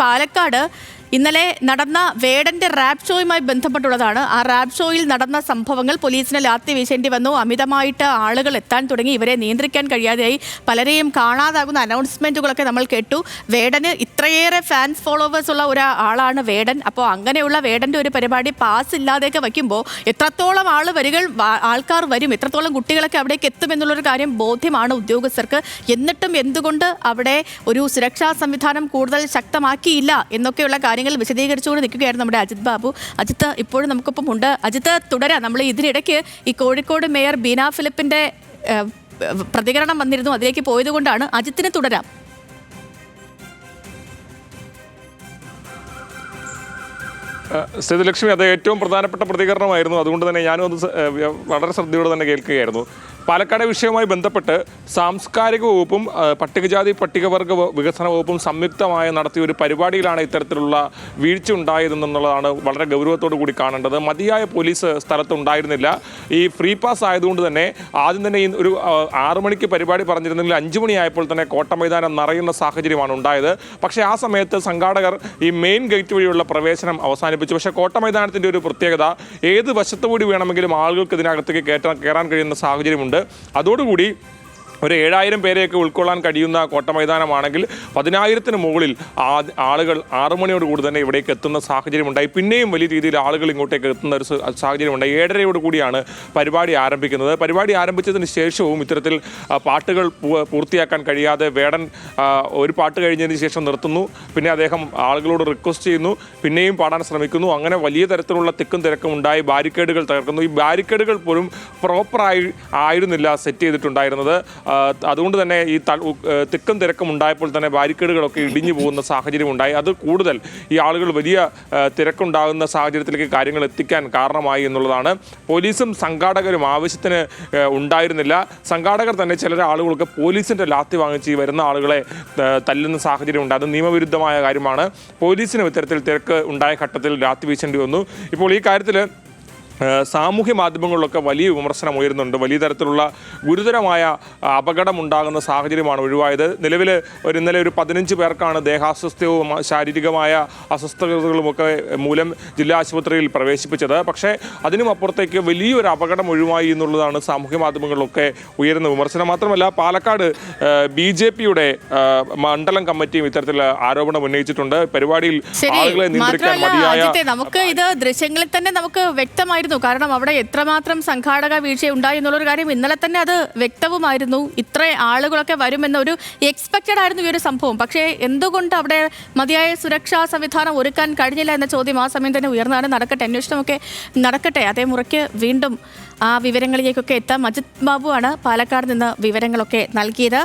പാലക്കാട് ഇന്നലെ നടന്ന വേടന്റെ റാപ്പ് ഷോയുമായി ബന്ധപ്പെട്ടുള്ളതാണ്. ആ റാപ്പ് ഷോയിൽ നടന്ന സംഭവങ്ങൾ പോലീസിന് ലാത്തി വീശേണ്ടി വന്നു. അമിതമായിട്ട് ആളുകൾ എത്താൻ തുടങ്ങി. ഇവരെ നിയന്ത്രിക്കാൻ കഴിയാതെയായി. പലരെയും കാണാതാകുന്ന അനൗൺസ്മെന്റുകളൊക്കെ നമ്മൾ കേട്ടു. വേടന് ഇത്രയേറെ ഫാൻസ് ഫോളോവേഴ്സ് ഉള്ള ഒരാളാണ് വേടൻ. അപ്പോൾ അങ്ങനെയുള്ള വേടന്റെ ഒരു പരിപാടി പാസ് ഇല്ലാതെയൊക്കെ വയ്ക്കുമ്പോൾ എത്രത്തോളം ആൾക്കാർ വരും, എത്രത്തോളം കുട്ടികളൊക്കെ അവിടേക്ക് എത്തുമെന്നുള്ളൊരു കാര്യം ബോധ്യമാണ് ഉദ്യോഗസ്ഥർക്ക്. എന്നിട്ടും എന്തുകൊണ്ട് അവിടെ ഒരു സുരക്ഷാ സംവിധാനം കൂടുതൽ ശക്തമാക്കിയില്ല എന്നൊക്കെയുള്ള കാര്യങ്ങൾ വിശദീകരിച്ചുകൊണ്ട് നിൽക്കുകയായിരുന്നു നമ്മുടെ അജിത് ബാബു. അജിത്ത് ഇപ്പോഴും നമുക്കൊപ്പം ഉണ്ട്. അജിത്ത്, തുടരാം. നമ്മൾ ഇതിനിടയ്ക്ക് ഈ കോഴിക്കോട് മേയർ ബീന ഫിലിപ്പിന്റെ പ്രതികരണം വന്നിരുന്നു, അതിലേക്ക് പോയതുകൊണ്ടാണ്. അജിത്തിന് തുടരാം. സേതുലക്ഷ്മി, അത് ഏറ്റവും പ്രധാനപ്പെട്ട പ്രതികരണമായിരുന്നു. അതുകൊണ്ട് തന്നെ ഞാനും അത് വളരെ ശ്രദ്ധയോടെ തന്നെ കേൾക്കുകയായിരുന്നു. പാലക്കാട് വിഷയവുമായി ബന്ധപ്പെട്ട് സാംസ്കാരിക വകുപ്പും പട്ടികജാതി പട്ടികവർഗ വികസന വകുപ്പും സംയുക്തമായി നടത്തിയ ഒരു പരിപാടിയിലാണ് ഇത്തരത്തിലുള്ള വീഴ്ച ഉണ്ടായതെന്നുള്ളതാണ് വളരെ ഗൗരവത്തോടു കൂടി കാണേണ്ടത്. മതിയായ പോലീസ് സ്ഥലത്തുണ്ടായിരുന്നില്ല. ഈ ഫ്രീ പാസ് ആയതുകൊണ്ട് തന്നെ ആദ്യം തന്നെ ഈ ഒരു 6 മണിക്ക് പരിപാടി പറഞ്ഞിരുന്നെങ്കിൽ 5 മണിയായപ്പോൾ തന്നെ കോട്ട മൈതാനം നിറയുന്ന സാഹചര്യമാണ് ഉണ്ടായത്. പക്ഷേ ആ സമയത്ത് സംഘാടകർ ഈ മെയിൻ ഗേറ്റ് വഴിയുള്ള പ്രവേശനം അവസാനിപ്പിച്ചു. പക്ഷേ കോട്ട മൈതാനത്തിൻ്റെ ഒരു പ്രത്യേകത, ഏത് വശത്തുകൂടി വേണമെങ്കിലും ആളുകൾക്ക് ഇതിനകത്തേക്ക് കയറാൻ കഴിയുന്ന സാഹചര്യമുണ്ട്. അതോടുകൂടി ഒരു 7000 പേരെയൊക്കെ ഉൾക്കൊള്ളാൻ കഴിയുന്ന കോട്ട മൈതാനമാണെങ്കിൽ 10,000-ന് മുകളിൽ ആളുകൾ 6 മണിയോടുകൂടി തന്നെ ഇവിടേക്ക് എത്തുന്ന സാഹചര്യമുണ്ടായി. പിന്നെയും വലിയ രീതിയിൽ ആളുകൾ ഇങ്ങോട്ടേക്ക് എത്തുന്ന ഒരു സാഹചര്യമുണ്ടായി. 7:30 കൂടിയാണ് പരിപാടി ആരംഭിക്കുന്നത്. പരിപാടി ആരംഭിച്ചതിന് ശേഷവും ഇത്തരത്തിൽ പാട്ടുകൾ പൂർത്തിയാക്കാൻ കഴിയാതെ വേടൻ ഒരു പാട്ട് കഴിഞ്ഞതിന് ശേഷം നിർത്തുന്നു. പിന്നെ അദ്ദേഹം ആളുകളോട് റിക്വസ്റ്റ് ചെയ്യുന്നു, പിന്നെയും പാടാൻ ശ്രമിക്കുന്നു. അങ്ങനെ വലിയ തരത്തിലുള്ള തിക്കും തിരക്കും ഉണ്ടായി. ബാരിക്കേഡുകൾ തകർക്കുന്നു. ഈ ബാരിക്കേഡുകൾ പോലും പ്രോപ്പറായി ആയിരുന്നില്ല സെറ്റ് ചെയ്തിട്ടുണ്ടായിരുന്നത്. അതുകൊണ്ട് തന്നെ ഈ തിക്കും തിരക്കും ഉണ്ടായപ്പോൾ തന്നെ ബാരിക്കേഡുകളൊക്കെ ഇടിഞ്ഞു പോകുന്ന സാഹചര്യം ഉണ്ടായി. അത് കൂടുതൽ ഈ ആളുകൾ വലിയ തിരക്കുണ്ടാകുന്ന സാഹചര്യത്തിലേക്ക് കാര്യങ്ങൾ എത്തിക്കാൻ കാരണമായി എന്നുള്ളതാണ്. പോലീസും സംഘാടകരും ആവശ്യത്തിന് ഉണ്ടായിരുന്നില്ല. സംഘാടകർ തന്നെ ചില ആളുകൾക്ക് പോലീസിൻ്റെ ലാത്തി വാങ്ങിച്ച് വരുന്ന ആളുകളെ തല്ലുന്ന സാഹചര്യം ഉണ്ട്. അത് നിയമവിരുദ്ധമായ കാര്യമാണ്. പോലീസിനും ഇത്തരത്തിൽ തിരക്ക് ഉണ്ടായ ഘട്ടത്തിൽ ലാത്തി വീശേണ്ടി വന്നു. ഇപ്പോൾ ഈ കാര്യത്തിൽ സാമൂഹ്യ മാധ്യമങ്ങളിലൊക്കെ വലിയ വിമർശനം ഉയരുന്നുണ്ട്. വലിയ തരത്തിലുള്ള ഗുരുതരമായ അപകടമുണ്ടാകുന്ന സാഹചര്യമാണ് ഒഴിവായത്. നിലവിൽ ഇന്നലെ ഒരു 15 പേർക്കാണ് ദേഹാസ്വസ്ഥ്യവും ശാരീരികമായ അസ്വസ്ഥതകളുമൊക്കെ മൂലം ജില്ലാ ആശുപത്രിയിൽ പ്രവേശിപ്പിച്ചത്. പക്ഷേ അതിനും അപ്പുറത്തേക്ക് വലിയൊരു അപകടം ഒഴിവായി എന്നുള്ളതാണ് സാമൂഹ്യ മാധ്യമങ്ങളിലൊക്കെ ഉയരുന്ന വിമർശനം. മാത്രമല്ല പാലക്കാട് BJPയുടെ മണ്ഡലം കമ്മിറ്റിയും ഇത്തരത്തിൽ ആരോപണം ഉന്നയിച്ചിട്ടുണ്ട്. പരിപാടിയിൽ ആളുകളെ നിയന്ത്രിക്കാൻ മതിയായ നമുക്ക് ഇത് ദൃശ്യങ്ങളിൽ തന്നെ നമുക്ക് വ്യക്തമായി, കാരണം അവിടെ എത്രമാത്രം സംഘാടക വീഴ്ച ഉണ്ടായി എന്നുള്ളൊരു കാര്യം ഇന്നലെ തന്നെ അത് വ്യക്തവുമായിരുന്നു. ഇത്ര ആളുകളൊക്കെ വരുമെന്നൊരു എക്സ്പെക്റ്റഡ് ആയിരുന്നു ഈ ഒരു സംഭവം. പക്ഷേ എന്തുകൊണ്ട് അവിടെ മതിയായ സുരക്ഷാ സംവിധാനം ഒരുക്കാൻ കഴിഞ്ഞില്ല എന്ന ചോദ്യം ആ സമയം തന്നെ ഉയർന്നാണ്. നടക്കട്ടെ, അന്വേഷണമൊക്കെ നടക്കട്ടെ. അതേ മുറയ്ക്ക് വീണ്ടും ആ വിവരങ്ങളിലേക്കൊക്കെ എത്താം. അജിത് ബാബു ആണ് പാലക്കാട് നിന്ന് വിവരങ്ങളൊക്കെ നൽകിയത്.